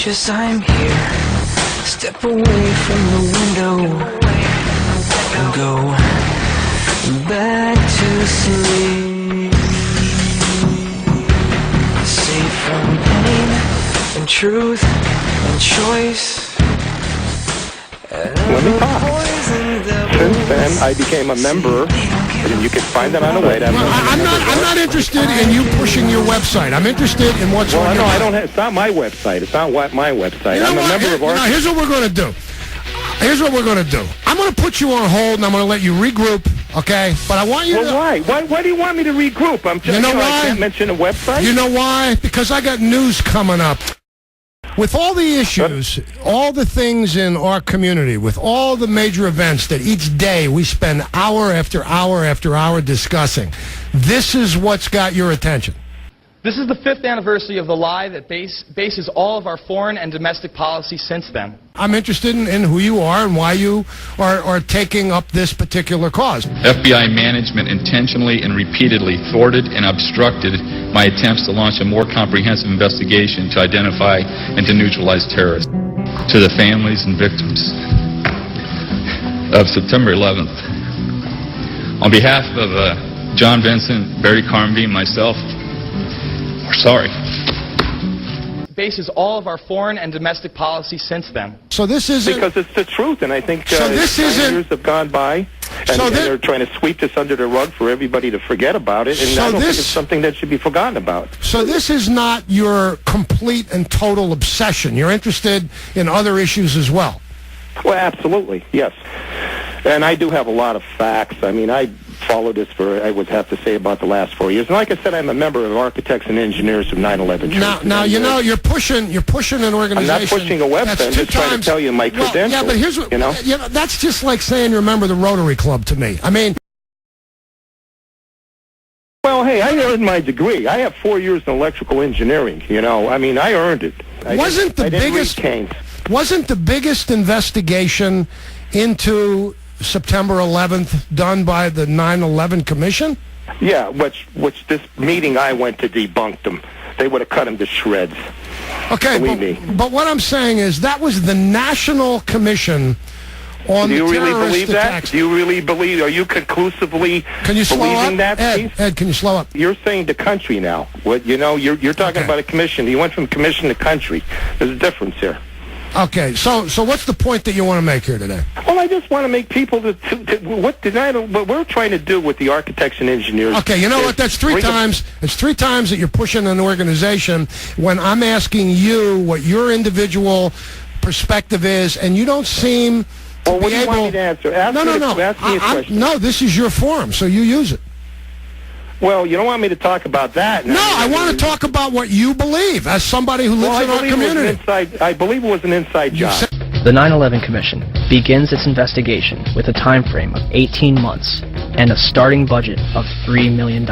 Precious, I'm here. Step away from the window and go back to sleep. Safe from pain and truth and choice. Let me talk. Since then, I became a member, and you can find that on the way. I'm not interested in you pushing your website. I'm interested in what's on your I don't have, it's not my website. It's not my website. I'm a member of Are Change. Here's what we're going to do. I'm going to put you on hold, and I'm going to let you regroup, okay? But I want you to... Why? Why do you want me to regroup? I'm just, why? I can't mention a website? You know why? Because I got news coming up. With all the issues, all the things in our community, with all the major events that each day we spend hour after hour after hour discussing, this is what's got your attention. This is the 5th anniversary of the lie that bases all of our foreign and domestic policy since then. I'm interested in who you are and why you are taking up this particular cause. FBI management intentionally and repeatedly thwarted and obstructed my attempts to launch a more comprehensive investigation to identify and to neutralize terrorists. To the families and victims of September 11th, on behalf of John Vincent, Barry Carmby, and myself, we're sorry. Bases all of our foreign and domestic policy since then. So this isn't... Because it's the truth, and I think so this isn't, years have gone by, and they're trying to sweep this under the rug for everybody to forget about it, and so I don't think it's something that should be forgotten about. So this is not your complete and total obsession. You're interested in other issues as well. Well, absolutely, yes. And I do have a lot of facts. I mean, I followed this for, I would have to say, about the last 4 years. And like I said, I'm a member of Architects and Engineers of 9/11. Now you know, you're pushing an organization. I'm not pushing a website. I'm just trying to tell you my credentials. Yeah, but here's what, you know, that's just like saying you're a member of the Rotary Club to me. I mean... Well, hey, I earned my degree. I have 4 years in electrical engineering, you know. I mean, I earned it. Wasn't the biggest investigation into September 11th done by the 9/11 Commission? Yeah, which this meeting I went to debunked them. They would have cut them to shreds. Okay, but what I'm saying is that was the National Commission on the terrorist attacks. Do you really believe that? Do you really believe? Are you conclusively believing that? Ed, can you slow up? You're saying the country now. What you know? You're talking about a commission. You went from commission to country. There's a difference here. Okay, so what's the point that you want to make here today? Well, I just want to make people what we're trying to do with the architects and engineers. Okay, you know what? That's three times. It's 3 times that you're pushing an organization when I'm asking you what your individual perspective is, and you don't seem to well, what be do you able. Want me to answer? Ask me a question. No, this is your forum, so you use it. Well, you don't want me to talk about that. No, I want to talk about what you believe as somebody who lives in our community. I believe it was an inside job. The 9/11 Commission begins its investigation with a time frame of 18 months and a starting budget of $3 million.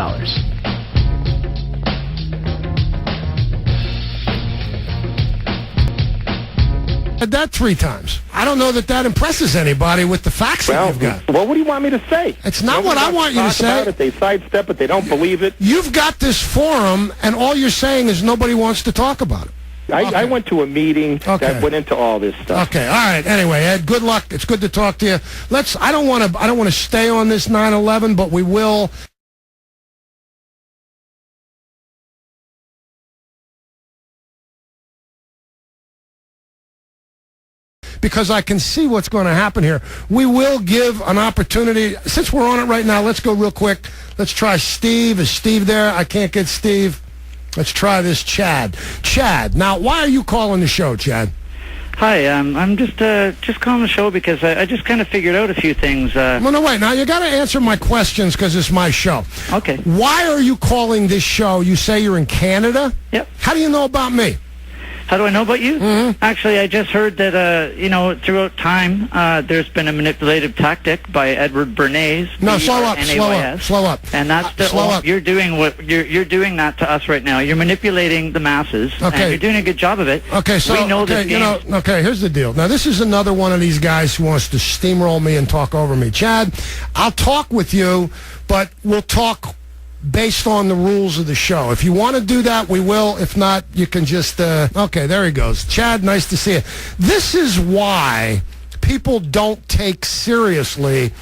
That 3 times. I don't know that impresses anybody with the facts that you've got. Well, what do you want me to say? It's not what I want you to say. They sidestep it. They don't believe it. You've got this forum, and all you're saying is nobody wants to talk about it. I went to a meeting that went into all this stuff. Okay, all right. Anyway, Ed, good luck. It's good to talk to you. I don't want to stay on this 9/11, but we will. Because I can see what's going to happen here. We will give an opportunity. Since we're on it right now, let's go real quick. Let's try Steve. Is Steve there? I can't get Steve. Let's try this Chad. Chad, now, why are you calling the show, Chad? Hi, I'm just calling the show because I just kind of figured out a few things. Well, no, wait. Now, you got to answer my questions because it's my show. Okay. Why are you calling this show? You say you're in Canada? Yep. How do you know about me? How do I know about you? Mm-hmm. Actually, I just heard that, throughout time, there's been a manipulative tactic by Edward Bernays. No, slow up. And that's you're doing you're doing that to us right now. You're manipulating the masses, and you're doing a good job of it. Okay, so we know this game. Here's the deal. Now, this is another one of these guys who wants to steamroll me and talk over me. Chad, I'll talk with you, but we'll talk based on the rules of the show. If you want to do that, we will. If not, you can just, okay, there he goes. Chad, nice to see you. This is why people don't take seriously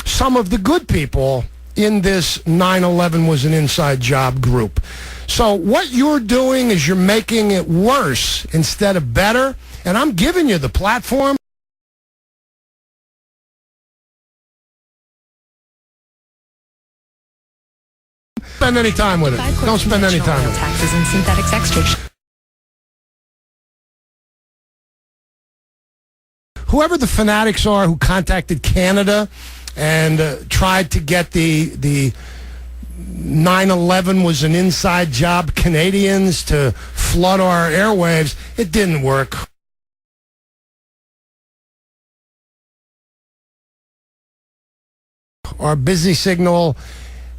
some of the good people in this 9/11 was an inside job group. So what you're doing is you're making it worse instead of better, and I'm giving you the platform. Spend any time with it. Don't spend any time with it. Taxes and synthetics extra. Whoever the fanatics are who contacted Canada and tried to get the 9/11 was an inside job Canadians to flood our airwaves, it didn't work. Our busy signal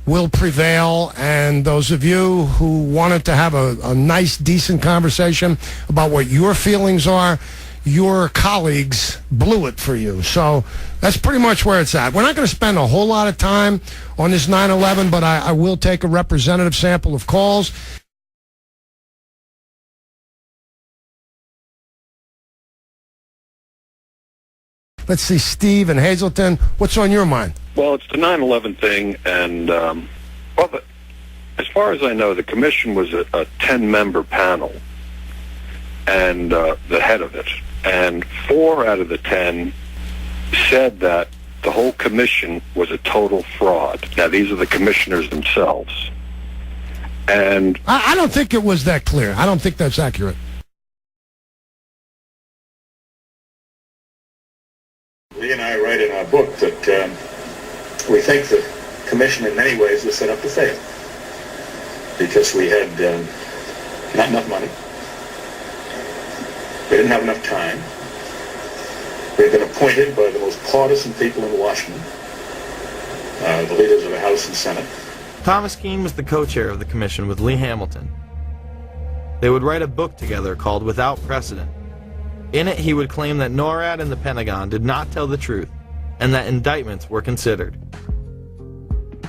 will prevail, and those of you who wanted to have a nice, decent conversation about what your feelings are, your colleagues blew it for you. So that's pretty much where it's at. We're not going to spend a whole lot of time on this 9/11, but I will take a representative sample of calls. Let's see, Steve and Hazleton, what's on your mind? Well, it's the 9/11 thing, and as far as I know, the commission was a 10-member panel, and the head of it, and 4 out of the 10 said that the whole commission was a total fraud. Now, these are the commissioners themselves, and I don't think it was that clear. I don't think that's accurate. Lee and I write in our book that we think the commission in many ways was set up to fail because we had not enough money. We didn't have enough time. We had been appointed by the most partisan people in Washington, the leaders of the House and Senate. Thomas Keane was the co-chair of the commission with Lee Hamilton. They would write a book together called Without Precedent. In it, he would claim that NORAD and the Pentagon did not tell the truth, and that indictments were considered.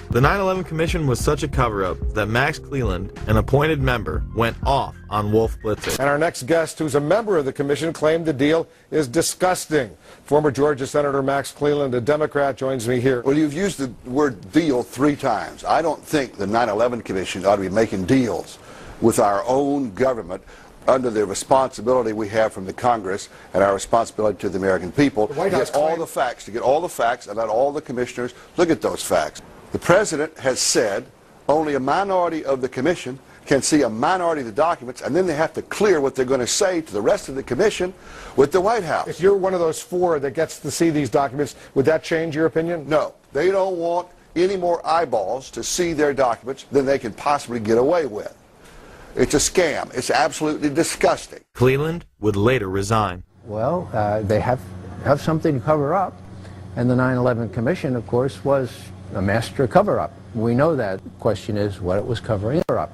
The 9/11 Commission was such a cover-up that Max Cleland, an appointed member, went off on Wolf Blitzer. And our next guest, who's a member of the commission, claimed the deal is disgusting. Former Georgia Senator Max Cleland, a Democrat, joins me here. Well, you've used the word deal 3 times. I don't think the 9/11 Commission ought to be making deals with our own government under the responsibility we have from the Congress and our responsibility to the American people to get all the facts about all the commissioners. Look at those facts. The President has said only a minority of the commission can see a minority of the documents, and then they have to clear what they're going to say to the rest of the commission with the White House. If you're one of those 4 that gets to see these documents, would that change your opinion? No. They don't want any more eyeballs to see their documents than they can possibly get away with. It's a scam. It's absolutely disgusting. Cleland would later resign. Well, they have something to cover up, and the 9/11 Commission, of course, was a master cover-up. We know that. The question is what it was covering up.